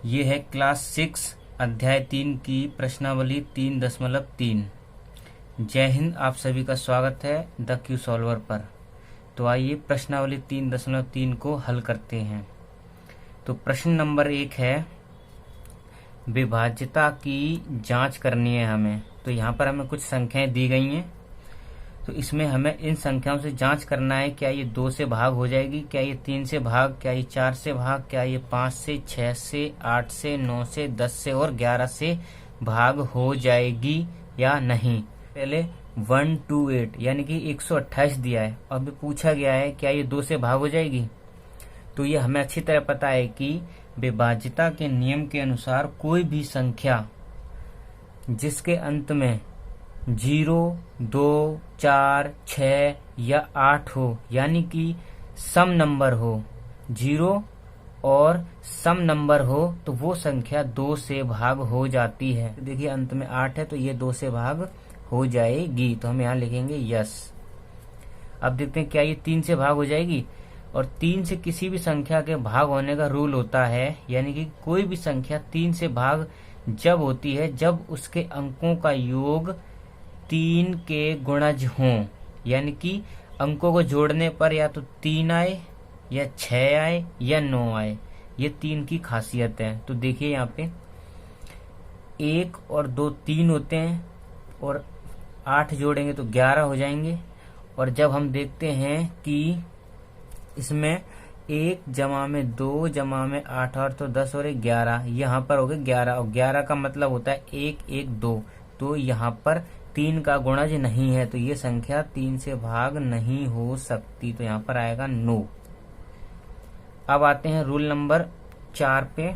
ये है क्लास 6 अध्याय 3 की प्रश्नावली 3.3। जय हिंद, आप सभी का स्वागत है द क्यू सॉल्वर पर। तो आइए प्रश्नावली 3.3 को हल करते हैं। तो प्रश्न नंबर 1 है, विभाज्यता की जांच करनी है हमें। तो यहाँ पर हमें कुछ संख्याएं दी गई हैं, तो इसमें हमें इन संख्याओं से जांच करना है, क्या ये 2 से भाग हो जाएगी, क्या ये 3 से भाग, क्या ये 4 से भाग, क्या ये 5 से, 6 से, 8 से, 9 से, 10 से और 11 से भाग हो जाएगी या नहीं। पहले 1 to 8 यानी कि 128 दिया है। अब पूछा गया है क्या ये 2 से भाग हो जाएगी। तो ये हमें अच्छी तरह पता है कि विभाज्यता के नियम के अनुसार कोई भी संख्या जिसके अंत में 0, 2, 4, 6 या 8 हो, यानी कि सम नंबर हो, 0 और सम नंबर हो, तो वो संख्या 2 से भाग हो जाती है। देखिए अंत में 8 है तो ये 2 से भाग हो जाएगी, तो हम यहाँ लिखेंगे यस। अब देखते हैं क्या ये 3 से भाग हो जाएगी। और 3 से किसी भी संख्या के भाग होने का रूल होता है, यानी कि कोई भी संख्या 3 से भाग जब होती है जब उसके अंकों का योग 3 के गुणज हों, यानी कि अंकों को जोड़ने पर या तो 3 आए या 6 आए या 9 आए। ये 3 की खासियत है। तो देखिए यहाँ पे 1 और 2 3 होते हैं और 8 जोड़ेंगे तो 11 हो जाएंगे। और जब हम देखते हैं कि इसमें 1 जमा में 2 जमा में 8 और तो 10 और 11, यहाँ पर हो गए 11 और 11 का मतलब होता है 1 1 2। तो यहाँ पर 3 का गुणज नहीं है, तो ये संख्या 3 से भाग नहीं हो सकती। तो यहाँ पर आएगा नो। अब आते हैं रूल नंबर 4 पे।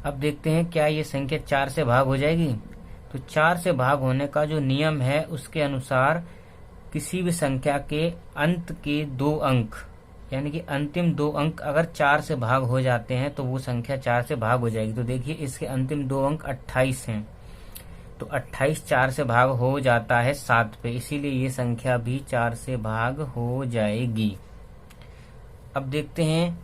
अब देखते हैं क्या ये संख्या 4 से भाग हो जाएगी। तो 4 से भाग होने का जो नियम है उसके अनुसार किसी भी संख्या के अंत के 2 अंक, यानी कि अंतिम 2 अंक अगर 4 से भाग हो जाते हैं तो वो संख्या 4 से भाग हो जाएगी। तो देखिए इसके अंतिम 2 अंक 28 हैं, तो 28 4 से भाग हो जाता है 7 पे, इसीलिए ये संख्या भी 4 से भाग हो जाएगी। अब देखते हैं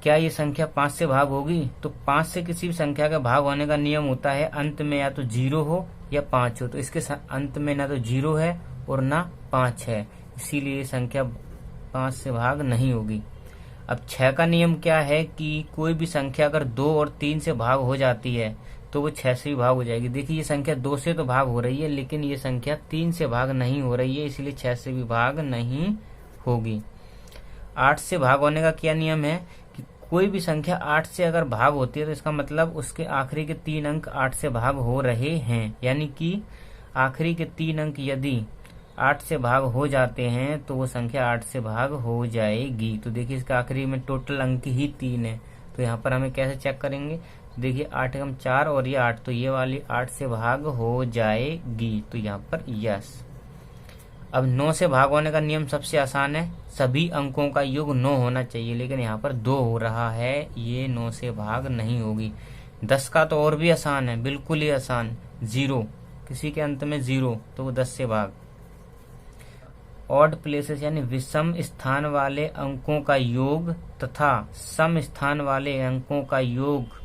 क्या ये संख्या 5 से भाग होगी। तो 5 से किसी भी संख्या का भाग होने का नियम होता है अंत में या तो 0 हो या 5 हो। तो इसके अंत में ना तो 0 है और ना 5 है, इसीलिए ये संख्या 5 से भाग नहीं होगी। अब 6 का नियम क्या है कि कोई भी संख्या अगर 2 और 3 से भाग हो जाती है तो वो 6 से भी भाग हो जाएगी। देखिए ये संख्या 2 से तो भाग हो रही है, लेकिन ये संख्या 3 से भाग नहीं हो रही है, इसलिए 6 से भी भाग नहीं होगी। 8 से भाग होने का क्या नियम है कि कोई भी संख्या 8 से अगर भाग होती है तो इसका मतलब उसके आखिरी के 3 अंक 8 से भाग हो रहे हैं, यानी कि आखिरी के 3 अंक यदि 8 से भाग हो जाते हैं तो वो संख्या 8 से भाग हो जाएगी। तो देखिए इसका आखिरी में टोटल अंक ही 3 है, तो यहाँ पर हमें कैसे चेक करेंगे। देखिए 8 एकम 4 और ये 8, तो ये वाली 8 से भाग हो जाएगी, तो यहाँ पर यस। अब 9 से भाग होने का नियम सबसे आसान है, सभी अंकों का योग 9 होना चाहिए, लेकिन यहाँ पर 2 हो रहा है, ये 9 से भाग नहीं होगी। 10 का तो और भी आसान है, बिल्कुल ही आसान, 0, किसी के अंत में 0 तो वो 10 से भाग। ऑड प्लेसेस यानी विषम स्थान वाले अंकों का योग तथा सम स्थान वाले अंकों का योग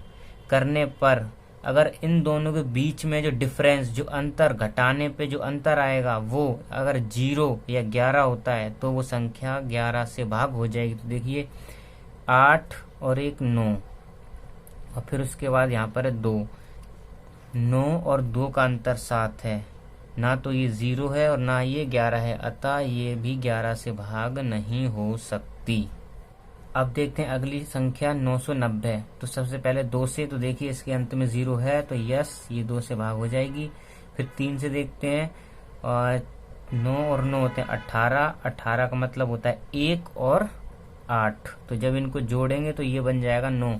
करने पर अगर इन दोनों के बीच में जो डिफरेंस, जो अंतर, घटाने पे जो अंतर आएगा वो अगर 0 या 11 होता है तो वो संख्या 11 से भाग हो जाएगी। तो देखिए 8 और 1 9, और फिर उसके बाद यहाँ पर है 2, 9 और 2 का अंतर 7 है, ना तो ये 0 है और ना ये 11 है, अतः ये भी 11 से भाग नहीं हो सकती। अब देखते हैं अगली संख्या 990। तो सबसे पहले 2 से, तो देखिए इसके अंत में 0 है तो यस, ये 2 से भाग हो जाएगी। फिर 3 से देखते हैं, और 9 और 9 होते हैं 18, 18 का मतलब होता है 1 और 8, तो जब इनको जोड़ेंगे तो ये बन जाएगा 9,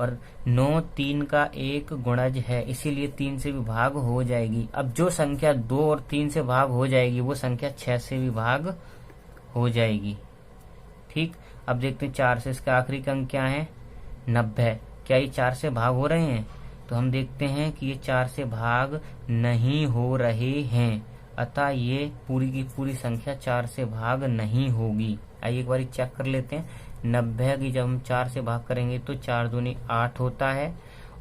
और 9 3 का एक गुणज है, इसीलिए 3 से भी भाग हो जाएगी। अब जो संख्या 2 और 3 से भाग हो जाएगी वो संख्या 6 से भी भाग हो जाएगी। ठीक, अब देखते हैं 4 से, इसका आखिरी अंक क्या है 90, क्या ये 4 से भाग हो रहे हैं। तो हम देखते हैं कि ये 4 से भाग नहीं हो रहे हैं, अतः ये पूरी की पूरी संख्या 4 से भाग नहीं होगी। आइए एक बार चेक कर लेते हैं। 90 की जब हम 4 से भाग करेंगे तो 4 दूनी 8 होता है,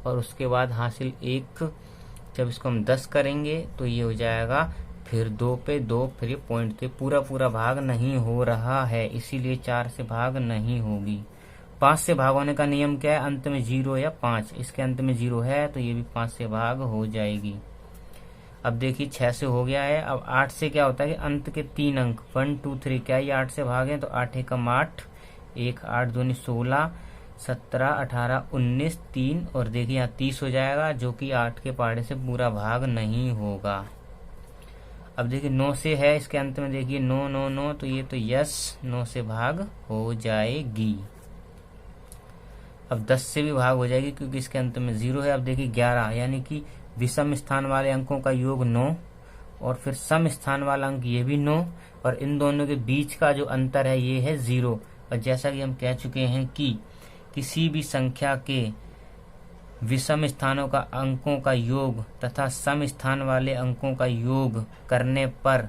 और उसके बाद हासिल 1, जब इसको हम 10 करेंगे तो ये हो जाएगा फिर 2 पे 2, फिर ये पॉइंट पे पूरा भाग नहीं हो रहा है, इसीलिए 4 से भाग नहीं होगी। 5 से भाग होने का नियम क्या है? अंत में 0 या 5, इसके अंत में 0 है तो ये भी 5 से भाग हो जाएगी। अब देखिए 6 से हो गया है। अब 8 से क्या होता है कि अंत के 3 अंक 1 2 3, क्या ये 8 से भाग है? तो 8 एकम 8, 1 8 दूनी 16, 17 18 19, 3 और देखिए यहाँ 30 हो जाएगा, जो कि 8 के पहाड़े से पूरा भाग नहीं होगा। अब देखिए 9 से है, इसके अंत में देखिए 9 9 9, तो ये तो यस 9 से भाग हो जाएगी। अब 10 से भी भाग हो जाएगी क्योंकि इसके अंत में 0 है। अब देखिए 11, यानी कि विषम स्थान वाले अंकों का योग 9, और फिर सम स्थान वाला अंक ये भी 9, और इन दोनों के बीच का जो अंतर है ये है 0। और जैसा कि हम कह चुके हैं कि किसी भी संख्या के विषम स्थानों का अंकों का योग तथा सम स्थान वाले अंकों का योग करने पर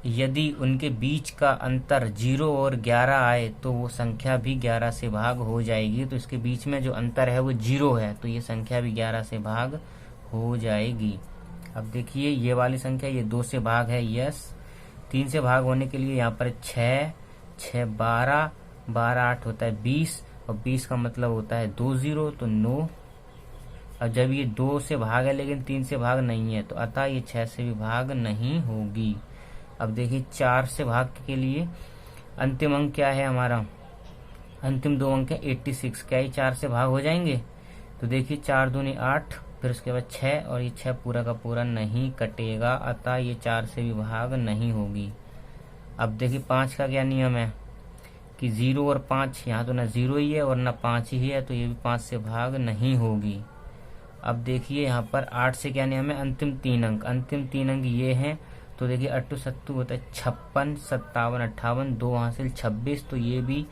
यदि उनके बीच का अंतर 0 और 11 आए तो वो संख्या भी 11 से भाग हो जाएगी। तो इसके बीच में जो अंतर है वो 0 है, तो ये संख्या भी 11 से भाग हो जाएगी। अब देखिए ये वाली संख्या ये 2 से भाग है, यस। 3 से भाग होने के लिए यहाँ पर 6 6 12, 12 8 होता है 20, और 20 का मतलब होता है 2 0, तो 9। अब जब ये 2 से भाग है लेकिन 3 से भाग नहीं है, तो अतः ये 6 से भी भाग नहीं होगी। अब देखिए 4 से भाग के लिए अंतिम अंक क्या है हमारा? अंतिम 2 अंक है 86, क्या ये 4 से भाग हो जाएंगे? तो देखिए 4 दूनी 8, फिर उसके बाद 6, और ये 6 पूरा का पूरा नहीं कटेगा, अतः ये 4 से भी भाग नहीं होगी। अब देखिए 5 का क्या नियम है कि 0 और 5, यहाँ तो ना 0 ही है और ना 5 ही है, तो ये भी 5 से भाग नहीं होगी। अब देखिए यहाँ पर 8 से क्या नियम है? अंतिम 3 अंक, अंतिम 3 अंक ये हैं, तो देखिए 8 7 होता है 56, 57 58, 2 हासिल 26, तो ये भी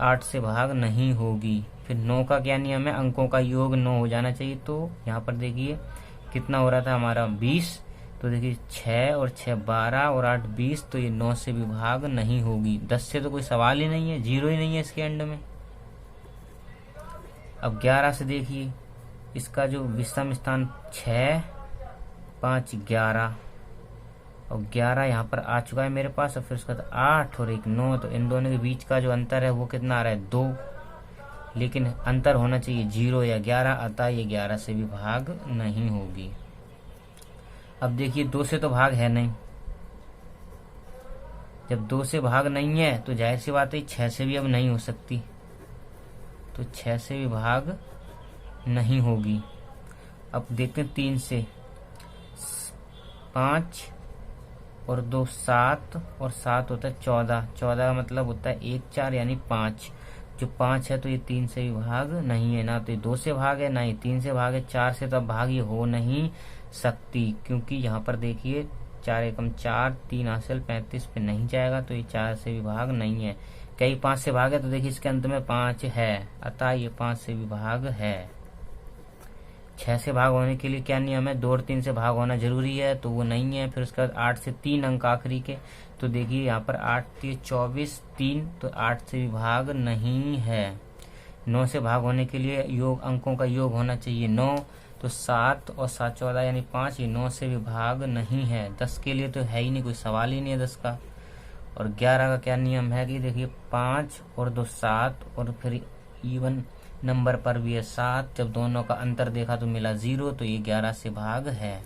8 से भाग नहीं होगी। फिर 9 का क्या नियम है? अंकों का योग 9 हो जाना चाहिए, तो यहाँ पर देखिए कितना हो रहा था हमारा 20, तो देखिए 6 और 6 12 और 8 20, तो ये 9 से भी भाग नहीं होगी। 10 से तो कोई सवाल ही नहीं है, 0 ही नहीं है इसके एंड में। अब 11 से देखिए, इसका जो विषम स्थान 6 5 11, और 11 यहाँ पर आ चुका है मेरे पास, और फिर उसका 8 और 1 9, तो इन दोनों के बीच का जो अंतर है वो कितना आ रहा है? 2, लेकिन अंतर होना चाहिए 0 या 11, अतः ये 11 से भी भाग नहीं होगी। अब देखिए 2 से तो भाग है नहीं, जब 2 से भाग नहीं है तो जाहिर सी बात है 6 से भी अब नहीं हो सकती, तो 6 से भी भाग नहीं होगी। अब देखते हैं 3 से, 5 और 2 7, और 7 होता है 14, 14 का मतलब होता है 1 4 यानी 5, जो 5 है तो ये 3 से भी भाग नहीं है, ना तो ये 2 से भाग है ना ही 3 से भाग है। 4 से तो भाग ये हो नहीं सकती, क्योंकि यहाँ पर देखिए 4 एकम 4, 3 हासिल 35 पे नहीं जाएगा, तो ये 4 से भी भाग नहीं है। कई 5 से भाग है, तो देखिए इसके अंत में 5 है, अतः ये 5 से भी भाग है। 6 से भाग होने के लिए क्या नियम है? 2 और 3 से भाग होना जरूरी है, तो वो नहीं है। फिर उसके बाद 8 से 3 अंक आखिरी के, तो देखिए यहाँ पर 8 3 24 3, तो 8 से भी भाग नहीं है। 9 से भाग होने के लिए योग अंकों का योग होना चाहिए 9, तो 7 और 7 14 यानी 5, ये 9 से भी भाग नहीं है। 10 के लिए तो है ही नहीं, कोई सवाल ही नहीं है 10 का। और 11 का क्या नियम है कि देखिए 5 और 2 7, और फिर इवन नंबर पर भी है 7, जब दोनों का अंतर देखा तो मिला 0, तो ये 11 से भाग है।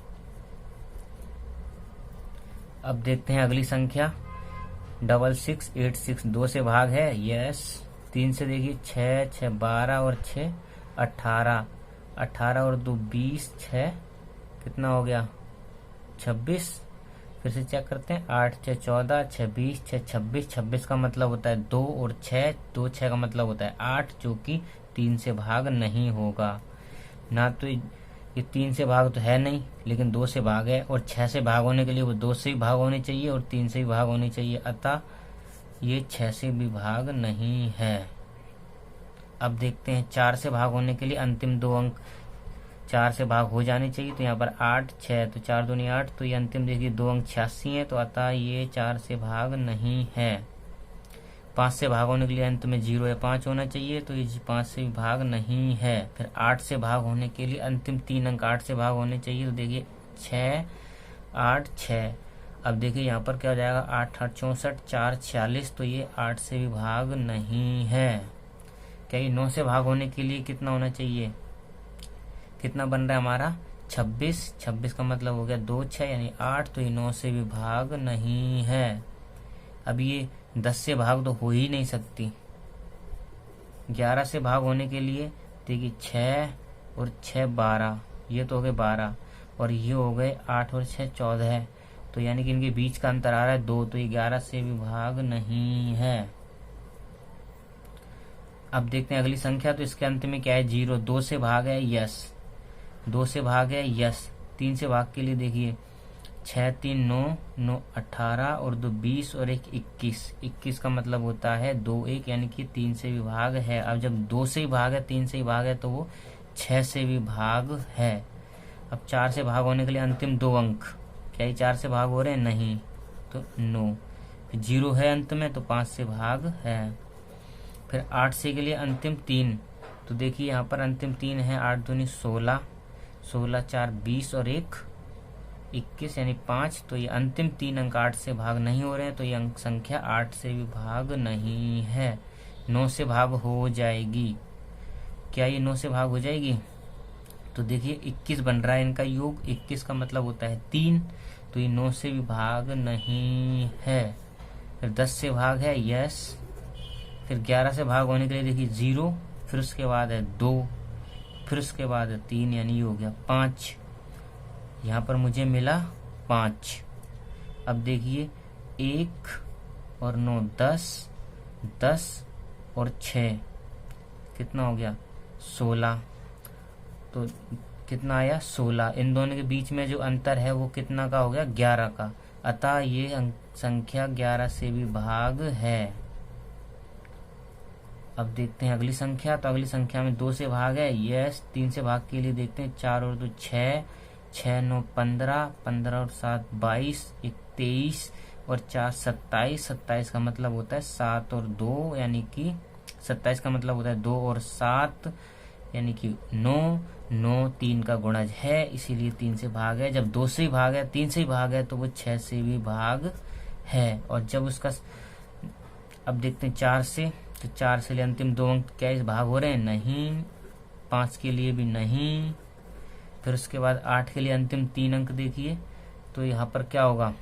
अब देखते हैं अगली संख्या 6686, 2 से भाग है, यस। 3 से देखिए 6 6 12 और 6 18, 18 और 2 20, 6 कितना हो गया 26। फिर से चेक करते हैं, 8 6 14, 6 20, 6 26, 26 का मतलब होता है 2 और 6, 2 6 का मतलब होता है 8, जो कि 3 से भाग नहीं होगा। ना तो ये 3 से भाग तो है नहीं, लेकिन 2 से भाग है, और 6 से भाग होने के लिए वो 2 से भी भाग होनी चाहिए और 3 से भी भाग होनी चाहिए, अतः ये 6 से भी भाग नहीं है। अब देखते हैं 4 से भाग होने के लिए अंतिम 2 अंक 4 से भाग हो जाने चाहिए, तो यहाँ पर 8 6, तो 4 दूनी 8, तो ये अंतिम देखिए 2 अंक 86 है, तो अतः ये 4 से भाग नहीं है। 5 से भाग होने के लिए अंत में 0 या 5 होना चाहिए, तो ये 5 से भी भाग नहीं है। फिर 8 से भाग होने के लिए अंतिम 3 अंक 8 से भाग होने चाहिए, तो देखिए 6 8 6। अब देखिए यहाँ पर क्या हो जाएगा, 8 8 64, 4 46, तो ये 8 से भी भाग नहीं है। क्या ये 9 से भाग होने के लिए कितना होना चाहिए, कितना बन रहा है हमारा 26, 26 का मतलब हो गया 2 6 यानी 8, तो ये 9 से भी भाग नहीं है। अब ये 10 से भाग तो हो ही नहीं सकती। 11 से भाग होने के लिए देखिए 6 और 6 12, ये तो हो गए 12, और ये हो गए 8 और 6 14, तो यानी कि इनके बीच का अंतर आ रहा है 2, तो ये 11 से भी भाग नहीं है। अब देखते हैं अगली संख्या, तो इसके अंत में क्या है 0, 2 से भाग है यस, 2 से भाग है यस। 3 से भाग के लिए देखिए 6 3 9 9 18 और 2 20 और 1 21, 21 का मतलब होता है 2 1, यानी कि 3 से भी भाग है। अब जब 2 से ही भाग है 3 से ही भाग है तो वो 6 से भी भाग है। अब 4 से भाग होने के लिए अंतिम 2 अंक, क्या ये 4 से भाग हो रहे हैं, नहीं, तो नो। 0 है अंत में, तो 5 से भाग है। फिर 8 से के लिए अंतिम 3, तो देखिए यहाँ पर अंतिम 3 है, 8 दूनी 16, 16 4 20 और 1 21 यानी 5, तो ये अंतिम 3 अंक 8 से भाग नहीं हो रहे हैं, तो ये अंक संख्या 8 से भी भाग नहीं है। 9 से भाग हो जाएगी, क्या ये 9 से भाग हो जाएगी, तो देखिए 21 बन रहा है इनका योग, 21 का मतलब होता है 3, तो ये 9 से भी भाग नहीं है। फिर 10 से भाग है यस। फिर 11 से भाग होने के लिए देखिए 0, फिर उसके बाद है 2, फिर उसके बाद है 3, यानी ये हो गया 5। यहाँ पर मुझे मिला 5। अब देखिए 1 और 9 10, 10 और 6 कितना हो गया 16, तो कितना आया 16। इन दोनों के बीच में जो अंतर है वो कितना का हो गया 11 का, अतः ये संख्या 11 से भी भाग है। अब देखते हैं अगली संख्या, तो अगली संख्या में 2 से भाग है यस। 3 से भाग के लिए देखते हैं 4 और 2 6, 6 9 15, 15 और 7 22, 1 23 और 4 27, 27 का मतलब होता है 7 और 2, यानी कि 27 का मतलब होता है 2 और 7 यानी कि 9, 9 3 का गुणज है, इसीलिए 3 से भाग है। जब 2 से ही भाग है 3 से ही भाग है तो वो 6 से भी भाग है। और जब उसका अब देखते हैं 4 से, तो 4 से लिए अंतिम 2 अंक क्या इस भाग हो रहे हैं, नहीं। 5 के लिए भी नहीं। फिर उसके बाद 8 के लिए अंतिम 3 अंक देखिए, तो यहाँ पर क्या होगा,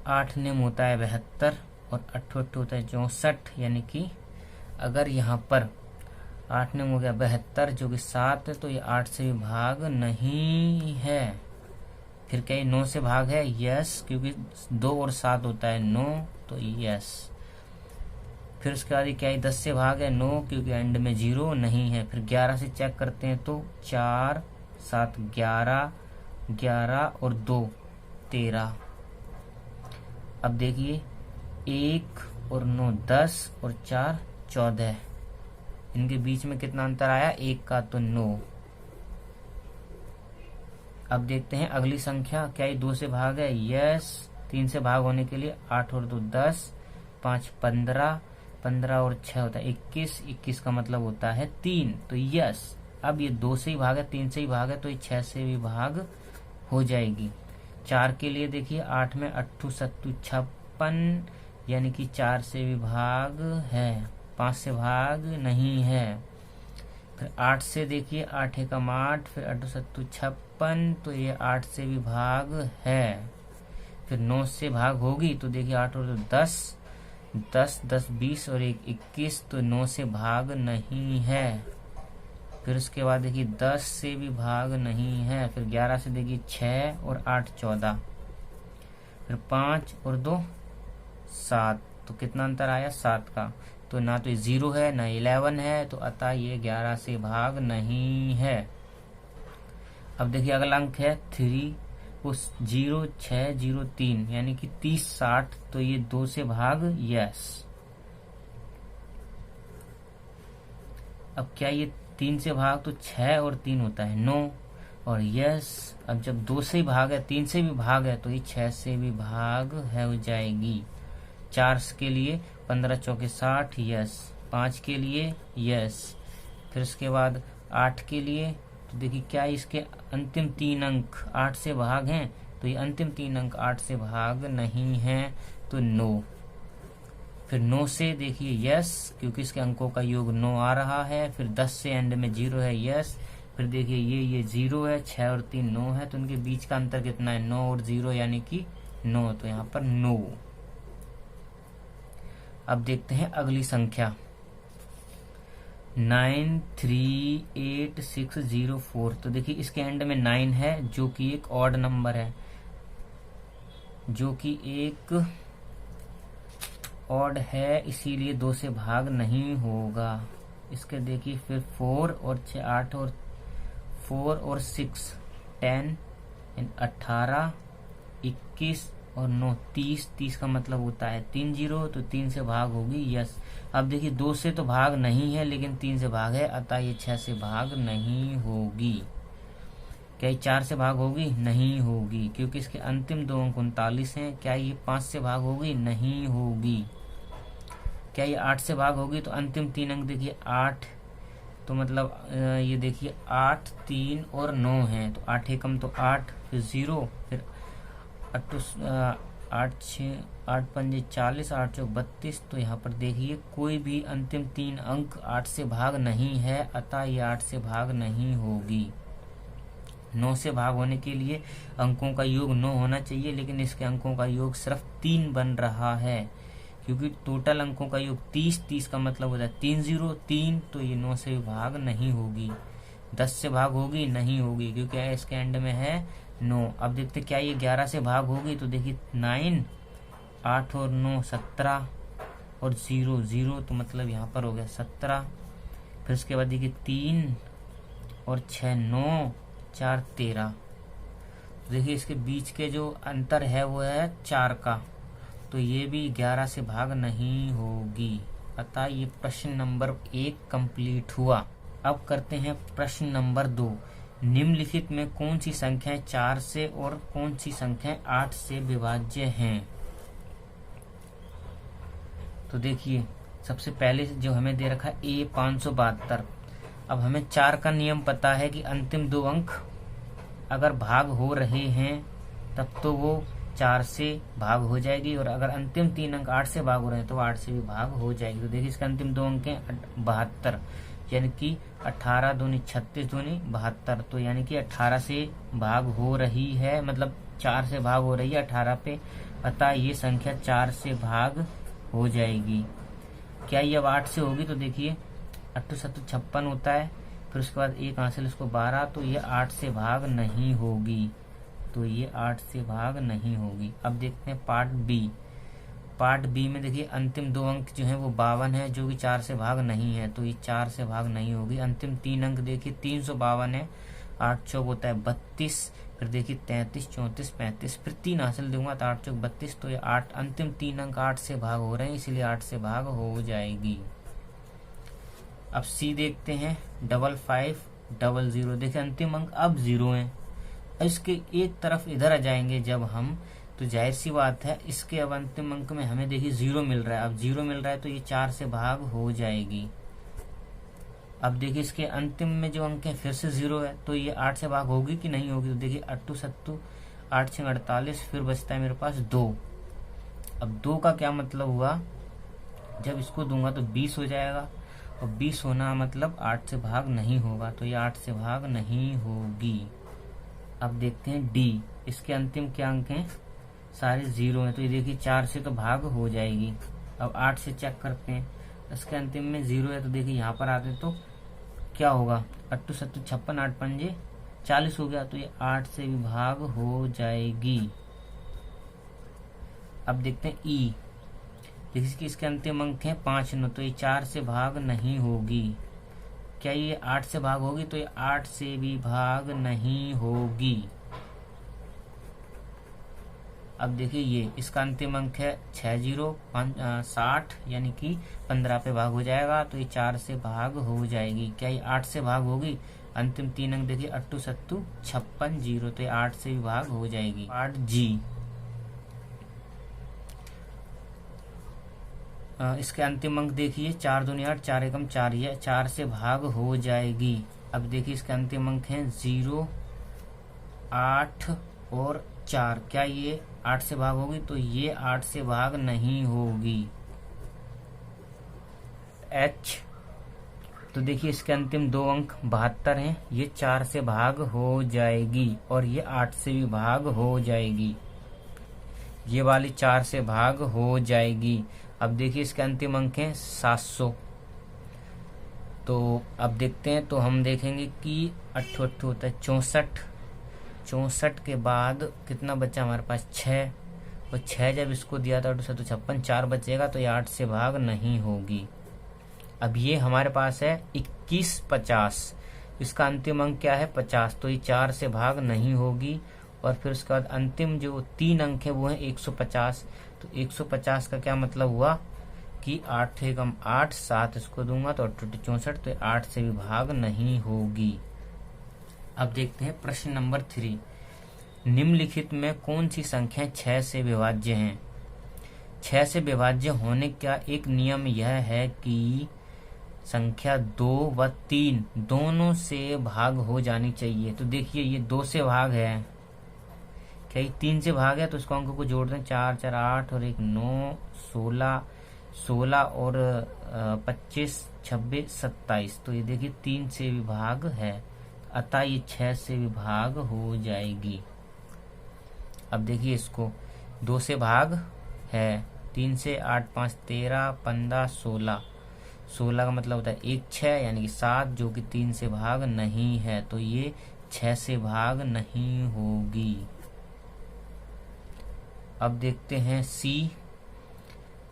8 नियम होता है 72 और 8 होता है 64, यानी कि अगर यहाँ पर 8 नियम हो गया 72 जो कि 7 है, तो ये 8 से भी भाग नहीं है। फिर क्या ये 9 से भाग है यस, क्योंकि 2 और 7 होता है 9, तो यस। फिर उसके बाद क्या है 10 से भाग है 9, क्योंकि एंड में 0 नहीं है। फिर 11 से चेक करते हैं तो 4 7 11, 11 और 2 13। अब देखिए 1 और 9 10 और 4 14, इनके बीच में कितना अंतर आया 1 का, तो 9। अब देखते हैं अगली संख्या, क्या ये 2 से भाग है यस। 3 से भाग होने के लिए 8 और 2 10, 5 15, 15 और 6 होता है 21, 21 का मतलब होता है 3, तो यस। अब ये 2 से ही भाग है 3 से ही भाग है, तो ये 6 से भी भाग हो जाएगी। 4 के लिए देखिए 8 में 8 7 56, यानी कि 4 से भी भाग है, 5 से भाग नहीं है। फिर 8 से देखिए 8 एकम 8, फिर 8 7 56, तो ये 8 से भी भाग है। फिर 9 से भाग होगी तो देखिए 8 और 10 10 10 20 और 1 21, तो 9 से भाग नहीं है। फिर उसके बाद देखिए 10 से भी भाग नहीं है। फिर 11 से देखिए 6 और 8 14, फिर 5 और 2 7, तो कितना अंतर आया 7 का, तो ना तो ये 0 है ना 11 है, तो अतः ये 11 से भाग नहीं है। अब देखिए अगला अंक है 3 उस 0 6 0 3, यानी कि 30 60, तो ये 2 से भाग यस। अब क्या ये 3 से भाग, तो 6 और 3 होता है 9 और यस। अब जब 2 से ही भाग है 3 से भी भाग है, तो ये 6 से भी भाग है हो जाएगी। 4 के लिए 15 चौके 60, यस। 5 के लिए यस। फिर उसके बाद 8 के लिए, तो देखिए क्या इसके अंतिम 3 अंक 8 से भाग हैं, तो ये अंतिम 3 अंक 8 से भाग नहीं हैं, तो नो। फिर 9 से देखिए यस, क्योंकि इसके अंकों का योग 9 आ रहा है। फिर 10 से एंड में 0 है, यस। फिर देखिए ये 0 है, 6 और 3 9 है, तो उनके बीच का अंतर कितना है, 9 और 0 यानी कि 9, तो यहाँ पर नो। अब देखते हैं अगली संख्या 938604। तो देखिए इसके एंड में 9 है, जो कि एक ऑड नंबर है, जो कि एक ऑड है, इसीलिए 2 से भाग नहीं होगा। इसके देखिए फिर 4 और 6 8 और 4 और 6 10 18 21 और 9 30। 30 का मतलब होता है 3 0, तो 3 से भाग होगी, यस। अब देखिए 2 से तो भाग नहीं है, लेकिन 3 से भाग है, अतः ये 6 से भाग नहीं होगी। क्या ये 4 से भाग होगी, नहीं होगी, क्योंकि इसके अंतिम 2 अंक 39 हैं। क्या ये 5 से भाग होगी, नहीं होगी। क्या ये 8 से भाग होगी, तो अंतिम 3 अंक देखिए 8, तो मतलब ये देखिए 8 3 और 9 हैं, तो 8 एकम तो 8, फिर 0, फिर 8 6 8 5 40 8 चौक 32। तो यहाँ पर देखिए कोई भी अंतिम 3 अंक 8 से भाग नहीं है, अतः ये 8 से भाग नहीं होगी। 9 से भाग होने के लिए अंकों का योग 9 होना चाहिए, लेकिन इसके अंकों का योग सिर्फ 3 बन रहा है, क्योंकि टोटल अंकों का योग 30। 30 का मतलब होता है 3 0 3, तो ये 9 से भाग नहीं होगी। 10 से भाग होगी, नहीं होगी, क्योंकि इसके एंड में है 9। अब देखते क्या ये 11 से भाग होगी, तो देखिए 9 8 और 9 17 और 0 0, तो मतलब यहाँ पर हो गया 17। फिर उसके बाद देखिए 3 और 6 9 4 13। देखिए इसके बीच के जो अंतर है वो है 4 का, तो ये भी 11 से भाग नहीं होगी, अतः ये प्रश्न नंबर 1 कंप्लीट हुआ। अब करते हैं प्रश्न नंबर 2। निम्नलिखित में कौन सी संख्याएं 4 से और कौन सी संख्याएं 8 से विभाज्य हैं। तो देखिए सबसे पहले जो हमें दे रखा है A 572। अब हमें 4 का नियम पता है कि अंतिम 2 अंक अगर भाग हो रहे हैं तब तो वो 4 से भाग हो जाएगी, और अगर अंतिम 3 अंक 8 से भाग हो रहे हैं तो 8 से भी भाग हो जाएगी। तो देखिए इसके अंतिम 2 अंक हैं 72, यानी कि 18 दूनी 36 दूनी 72, तो यानी कि 18 से भाग हो रही है, मतलब 4 से भाग हो रही है 18 पे, अतः ये संख्या 4 से भाग हो जाएगी। क्या ये अब 8 से होगी, तो देखिए 8 7 56 होता है, फिर उसके बाद 1 हासिल इसको 12, तो ये 8 से भाग नहीं होगी, तो ये 8 से भाग नहीं होगी। अब देखते हैं पार्ट बी। पार्ट बी में देखिए अंतिम 2 अंक जो हैं वो 52 है, जो कि 4 से भाग नहीं है, तो ये 4 से भाग नहीं होगी। अंतिम 3 अंक देखिए 352 है, 8 चौक होता है 32, फिर देखिए 33 34 35, फिर 3 हासिल दूंगा तो 8 चौक 32, तो ये 8 अंतिम 3 अंक 8 से भाग हो रहे हैं, इसलिए 8 से भाग हो जाएगी। अब सी देखते हैं 5500। देखिए अंतिम अंक अब 0 है, इसके एक तरफ इधर आ जाएंगे जब हम, तो जाहिर सी बात है इसके अब अंतिम अंक में हमें देखिए 0 मिल रहा है। अब 0 मिल रहा है तो ये 4 से भाग हो जाएगी। अब देखिए इसके अंतिम में जो अंक है फिर से 0 है, तो ये 8 से भाग होगी कि नहीं होगी। तो देखिए 8 7 8 6 48, फिर बचता है मेरे पास 2। अब 2 का क्या मतलब हुआ, जब इसको दूंगा तो 20 हो जाएगा, और 20 होना मतलब 8 से भाग नहीं होगा, तो ये 8 से भाग नहीं होगी। अब देखते हैं डी। इसके अंतिम क्या अंक हैं, सारे 0 हैं, तो ये देखिए 4 से तो भाग हो जाएगी। अब 8 से चेक करते हैं, इसके अंतिम में 0 है, तो देखिए यहाँ पर आते तो क्या होगा, 8 7 56 8 5 40 हो गया, तो ये 8 से भी भाग हो जाएगी। अब देखते हैं ई। देखिए इसके अंतिम अंक हैं 5 9, तो ये 4 से भाग नहीं होगी। क्या ये 8 से भाग होगी, तो ये 8 से भी भाग नहीं होगी। अब देखिए ये इसका अंतिम अंक है 60, यानी कि 15 पे भाग हो जाएगा, तो ये 4 से भाग हो जाएगी। क्या ये 8 से भाग होगी, अंतिम 3 अंक देखिए 8 7 56 0, तो ये 8 से भी भाग हो जाएगी। पार्ट जी। इसके अंतिम अंक देखिए, 4 दूनी 8, 4 एकम 4, ये 4 से भाग हो जाएगी। अब देखिए इसके अंतिम अंक हैं 0, 8 और 4। क्या ये 8 से भाग होगी? तो ये 8 से भाग नहीं होगी। H, तो देखिए इसके अंतिम 2 अंक 72 हैं, ये 4 से भाग हो जाएगी और ये 8 से भी भाग हो जाएगी। ये वाली 4 से भाग हो जाएगी। अब देखिए इसके अंतिम अंक हैं 700। तो अब देखते हैं, तो हम देखेंगे कि 8 होता है 64। 64 के बाद कितना बचा हमारे पास? 6, और 6 जब इसको दिया था 8 से तो 56, 4 बचेगा, तो ये 8 से भाग नहीं होगी। अब ये हमारे पास है 2150, इसका अंतिम अंक क्या है? 50, तो ये 4 से भाग नहीं होगी। और फिर उसके बाद अंतिम जो 3 अंक है वो है 150। तो 150 का क्या मतलब हुआ कि 8 एकम 8, 7 इसको दूंगा तो 64, तो 8 से भी भाग नहीं होगी। अब देखते हैं प्रश्न नंबर 3, निम्नलिखित में कौन सी संख्या 6 से विभाज्य है? 6 से विभाज्य होने का एक नियम यह है कि संख्या 2 व 3 दोनों से भाग हो जानी चाहिए। तो देखिए ये 2 से भाग है, क्या ये 3 से भाग है? तो इसको अंक को जोड़ दें, 4 4 8 और 1 9, 16 16 और 25 26 27। तो ये देखिए 3 से विभाग है, अतः ये 6 से विभाग हो जाएगी। अब देखिए इसको 2 से भाग है, 3 से 8 5 13 15 16, 16 का मतलब होता है 1 6 यानी कि 7, जो कि 3 से भाग नहीं है, तो ये 6 से भाग नहीं होगी। अब देखते हैं C,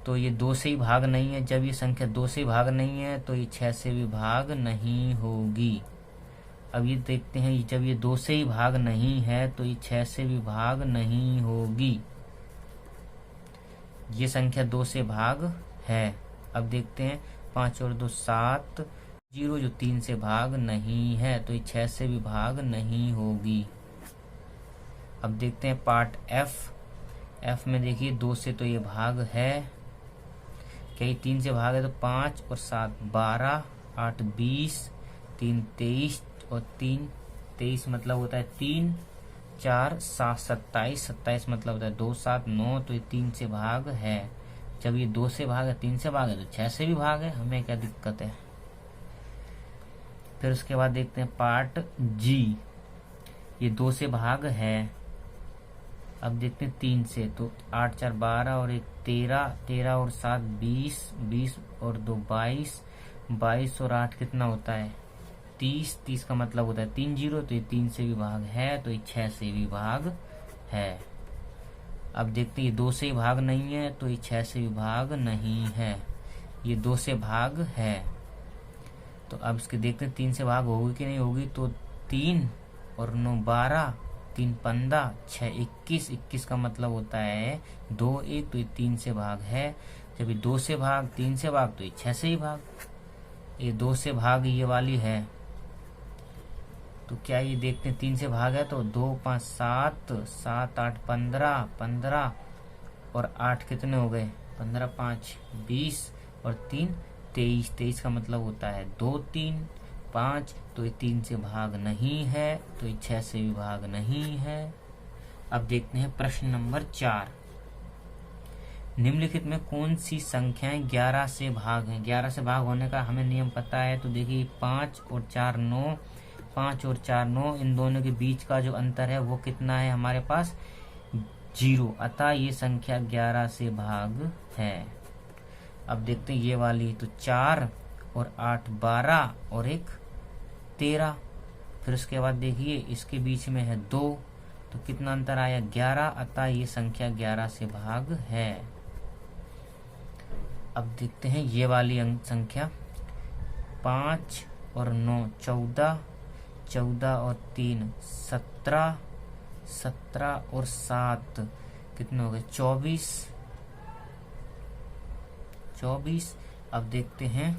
तो ये 2 से ही भाग नहीं है। जब ये संख्या 2 से भाग नहीं है तो ये 6 से भी भाग नहीं होगी। अब ये देखते हैं, जब ये 2 से ही भाग नहीं है तो ये 6 से भी भाग नहीं होगी। ये संख्या 2 से भाग है। अब देखते हैं 5 और 2 7, 0 जो 3 से भाग नहीं है, तो ये 6 से भी भाग नहीं होगी। अब देखते हैं पार्ट F में देखिए 2 से तो ये भाग है, क्या 3 से भाग है? तो 5 और 7 12, 8 20, 3 23 और 3 23 मतलब होता है 3, 4 7 27, 27 मतलब होता है 2 7 9, तो ये 3 से भाग है। जब ये 2 से भाग है 3 से भाग है तो 6 से भी भाग है, हमें क्या दिक्कत है। फिर उसके बाद देखते हैं पार्ट G, ये 2 से भाग है। अब देखते हैं 3 से, तो 8 4 12 और 1 13, 13 और 7 20, 20 और 2 22, 22 और 8 कितना होता है? 30, 30 का मतलब होता है 3 0, तो ये 3 से भी भाग है, तो ये 6 से भी भाग है। अब देखते हैं ये 2 से ही भाग नहीं है, तो ये 6 से भी भाग नहीं है। ये 2 से भाग है, तो अब इसके देखते हैं 3 से भाग होगी कि नहीं होगी। तो 3 और 9 12, 3 15, 6 21, 21 का मतलब होता है 2 1, तो ये 3 से भाग है। जब ये 2 से भाग 3 से भाग तो ये 6 से ही भाग, ये 2 से भाग ये वाली है। तो क्या ये देखते हैं 3 से भाग है, तो 2 5 7, 7 8 15, 15 और 8 कितने हो गए? 15 5 20 और 3 23, 23 का मतलब होता है 2 3 5, तो ये 3 से भाग नहीं है, तो ये 6 से भी भाग नहीं है। अब देखते हैं प्रश्न नंबर 4, निम्नलिखित में कौन सी संख्याएं 11 से भाग हैं? 11 से भाग होने का हमें नियम पता है। तो देखिए 5 और 4 9, 5 और 4 9, इन दोनों के बीच का जो अंतर है वो कितना है हमारे पास? 0, अतः ये संख्या 11 से भाग है। अब देखते हैं ये वाली, तो 4 और 8 12 और 1 13। फिर उसके बाद देखिए इसके बीच में है 2, तो कितना अंतर आया? 11, अतः ये संख्या 11 से भाग है। अब देखते हैं ये वाली संख्या, 5 और 9 14, 14 और 3 17, 17 और 7 कितने हो गए? 24, 24। अब देखते हैं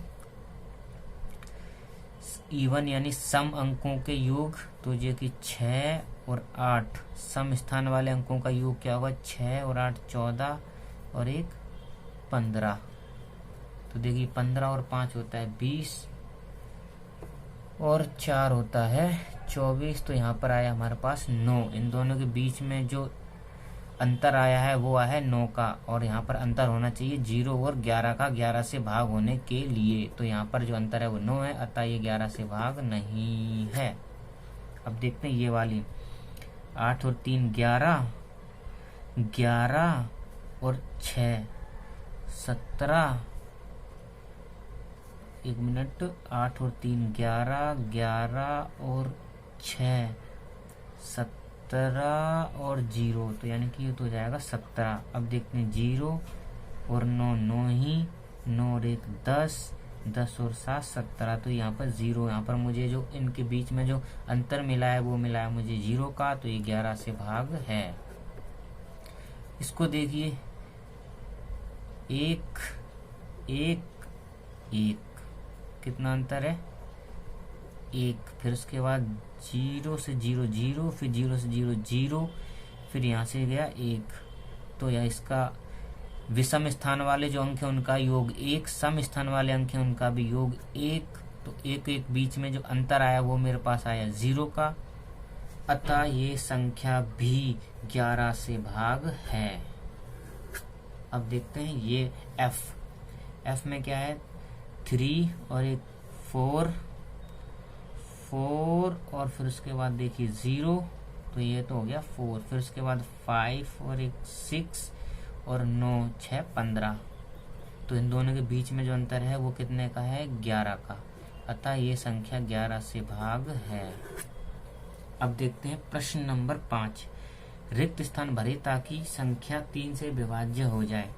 इवन यानी सम अंकों के योग, तो ये कि 6 और 8, सम स्थान वाले अंकों का योग क्या होगा? 6 और 8 14 और 1 15। तो देखिए 15 और 5 होता है 20 और 4 होता है 24। तो यहाँ पर आया हमारे पास 9। इन दोनों के बीच में जो अंतर आया है वो आया है 9 का, और यहाँ पर अंतर होना चाहिए 0 और 11 का 11 से भाग होने के लिए। तो यहाँ पर जो अंतर है वो 9 है, अतः ये 11 से भाग नहीं है। अब देखते हैं ये वाली 8 और 3 11, 11 और 6 17, 1 मिनट, 8 और 3 11, 11 और 6 17 और 0, तो यानी कि ये तो हो जाएगा 17। अब देखते हैं 0 और 9 9 ही, 9 और 1 10, 10 और 7 17। तो यहाँ पर 0, यहाँ पर मुझे जो इनके बीच में जो अंतर मिला है वो मिला है मुझे 0 का, तो ये 11 से भाग है। इसको देखिए 1 1 1, कितना अंतर है 1। फिर उसके बाद 0 से 0 0, फिर 0 से 0 0, फिर यहाँ से गया 1। तो यह इसका विषम स्थान वाले जो अंक है उनका योग 1, सम स्थान वाले अंक है उनका भी योग 1। तो 1 1 बीच में जो अंतर आया वो मेरे पास आया 0 का, अतः ये संख्या भी 11 से भाग है। अब देखते हैं ये f में क्या है 3 और एक 4 और फिर उसके बाद देखिए 0, तो ये तो हो गया 4। फिर उसके बाद 5 और एक 6 और 9 6 15। तो इन दोनों के बीच में जो अंतर है वो कितने का है 11 का, अतः ये संख्या 11 से भाग है। अब देखते हैं प्रश्न नंबर 5। रिक्त स्थान भरे ताकि संख्या 3 से विभाज्य हो जाए।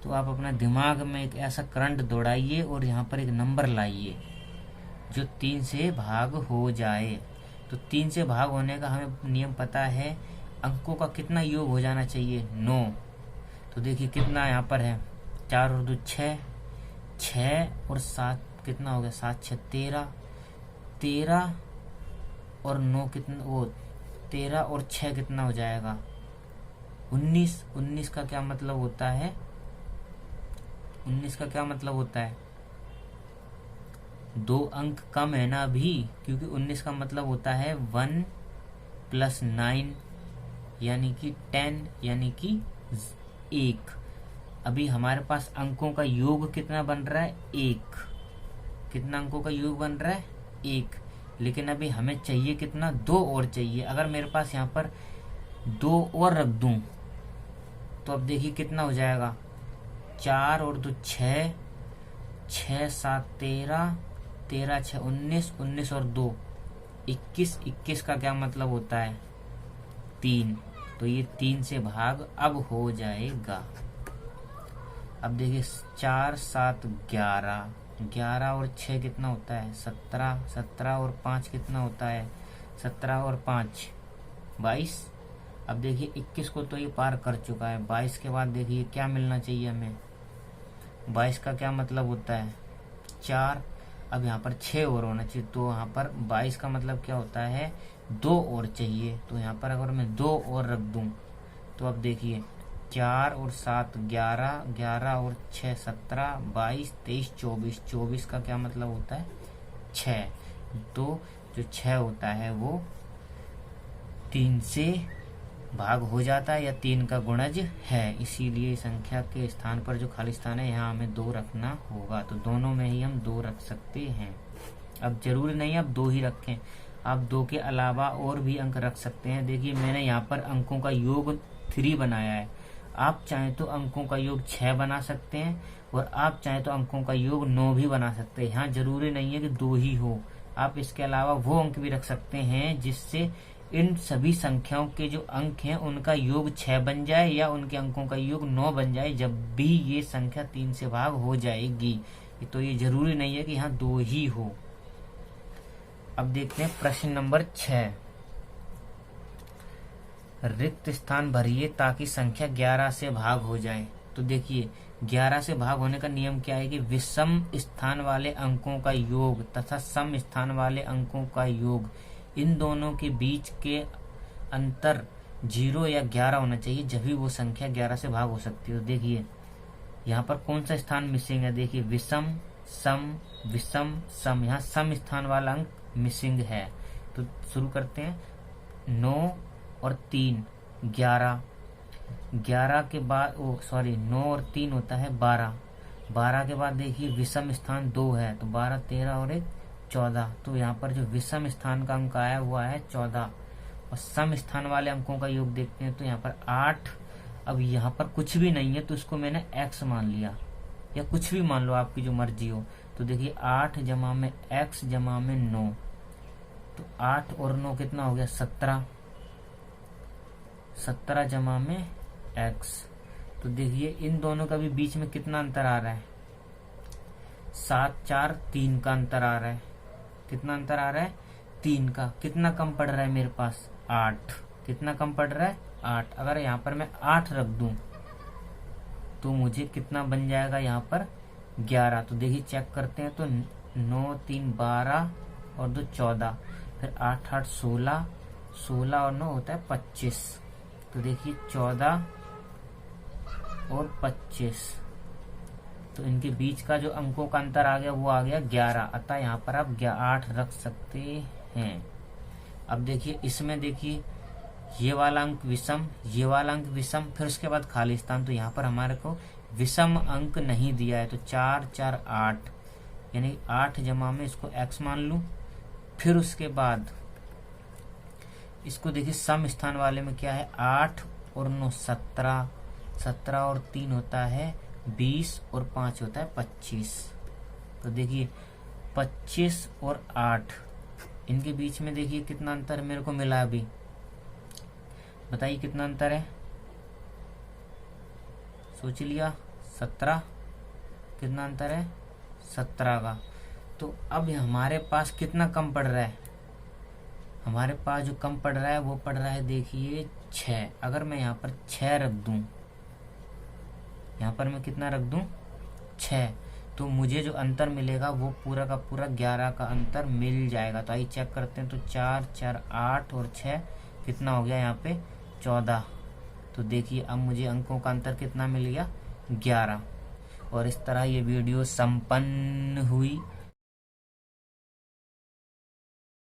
तो आप अपना दिमाग में एक ऐसा करंट दौड़ाइए और यहाँ पर एक नंबर लाइए जो 3 से भाग हो जाए। तो 3 से भाग होने का हमें नियम पता है, अंकों का कितना योग हो जाना चाहिए 9। तो देखिए कितना यहाँ पर है 4 और 2 6, 6 और 7 कितना हो गया 7 6 13, 13 और 9 कितना, वो 13 और 6 कितना हो जाएगा 19। 19 का क्या मतलब होता है 19 का क्या मतलब होता है 2 अंक कम है ना अभी, क्योंकि 19 का मतलब होता है 1 + 9 यानी कि 10 यानी कि 1। अभी हमारे पास अंकों का योग कितना बन रहा है 1। कितना अंकों का योग बन रहा है 1, लेकिन अभी हमें चाहिए कितना 2 और चाहिए। अगर मेरे पास यहाँ पर 2 और रख दूं तो अब देखिए कितना हो जाएगा 4 और 2 6, 6 7 13, 13 6 19, 19 और 2 21, 21 का क्या मतलब होता है 3। तो ये 3 से भाग अब हो जाएगा। अब देखिए 4 7 11, 11 और 6 कितना होता है 17, 17 और 5 कितना होता है 17 और 5 22। अब देखिए 21 को तो ये पार कर चुका है। 22 के बाद देखिए क्या मिलना चाहिए हमें 22 का क्या मतलब होता है 4। अब यहाँ पर 6 और होना चाहिए, तो यहाँ पर 22 का मतलब क्या होता है 2 और चाहिए। तो यहाँ पर अगर मैं 2 और रख दूं तो अब देखिए 4 और 7 11, 11 और 6 17, 22 23 24, 24 का क्या मतलब होता है 6। तो जो 6 होता है वो 3 से भाग हो जाता है या 3 का गुणज है, इसीलिए संख्या के स्थान पर जो खाली स्थान है यहाँ हमें 2 रखना होगा। तो दोनों में ही हम 2 रख सकते हैं। अब जरूरी नहीं आप 2 ही रखें, आप 2 के अलावा और भी अंक रख सकते हैं। देखिए मैंने यहाँ पर अंकों का योग 3 बनाया है, आप चाहें तो अंकों का योग 6 बना सकते हैं और आप चाहें तो अंकों का योग 9 भी बना सकते हैं। यहाँ जरूरी नहीं है कि 2 ही हो, आप इसके अलावा वो अंक भी रख सकते हैं जिससे इन सभी संख्याओं के जो अंक हैं उनका योग 6 बन जाए या उनके अंकों का योग 9 बन जाए जब भी ये संख्या 3 से भाग हो जाएगी। तो ये जरूरी नहीं है कि यहाँ 2 ही हो। अब देखते हैं प्रश्न नंबर 6। रिक्त स्थान भरिए ताकि संख्या 11 से भाग हो जाए। तो देखिए 11 से भाग होने का नियम क्या है कि विषम स्थान वाले अंकों का योग तथा सम स्थान वाले अंकों का योग, इन दोनों के बीच के अंतर 0 या 11 होना चाहिए, जब भी वो संख्या 11 से भाग हो सकती है। तो देखिए यहाँ पर कौन सा स्थान मिसिंग है? देखिए विषम सम विषम सम, यहाँ सम स्थान वाला अंक मिसिंग है। तो शुरू करते हैं। 9 और 3 11, 11 के बाद 9 और 3 होता है 12, 12 के बाद देखिए विषम स्थान 2 है, तो 12 13 और 1 14। तो यहाँ पर जो विषम स्थान का अंक आया वो आया 14। और सम स्थान वाले अंकों का योग देखते हैं तो यहाँ पर 8। अब यहाँ पर कुछ भी नहीं है तो इसको मैंने x मान लिया, या कुछ भी मान लो, आपकी जो मर्जी हो। तो देखिए 8 जमा में x जमा में 9, तो 8 और 9 कितना हो गया? 17, 17 जमा में x। तो देखिए इन दोनों का भी बीच में कितना अंतर आ रहा है? 7 4 3 का अंतर आ रहा है। कितना अंतर आ रहा है? 3 का। कितना कम पड़ रहा है मेरे पास? 8। कितना कम पड़ रहा है? 8। अगर यहाँ पर मैं 8 रख दूं तो मुझे कितना बन जाएगा यहाँ पर? 11। तो देखिए चेक करते हैं, तो 9 3 12 और 2 14, फिर 8 8 16, 16 और 9 होता है 25। तो देखिए 14 और 25, तो इनके बीच का जो अंकों का अंतर आ गया वो आ गया 11। अतः यहाँ पर आप 8 रख सकते हैं। अब देखिए इसमें देखिए ये वाला अंक विषम, ये वाला अंक विषम, फिर उसके बाद खाली स्थान। तो यहाँ पर हमारे को विषम अंक नहीं दिया है, तो 4 4 8, यानी 8 जमा में इसको x मान लूं। फिर उसके बाद इसको देखिए सम स्थान वाले में क्या है? 8 और 9 17, 17 और 3 होता है 20 और 5 होता है 25। तो देखिए 25 और 8, इनके बीच में देखिए कितना अंतर मेरे को मिला अभी, बताइए कितना अंतर है? सोच लिया। 17। कितना अंतर है? 17 का। तो अब हमारे पास कितना कम पड़ रहा है? हमारे पास जो कम पड़ रहा है वो पड़ रहा है देखिए 6। अगर मैं यहाँ पर 6 रख दूं, यहाँ पर मैं कितना रख दूं? 6, तो मुझे जो अंतर मिलेगा वो पूरा का पूरा 11 का अंतर मिल जाएगा। तो आइए चेक करते हैं। तो 4 4 8 और 6 कितना हो गया यहाँ पे? 14। तो देखिए अब मुझे अंकों का अंतर कितना मिल गया? 11। और इस तरह ये वीडियो संपन्न हुई।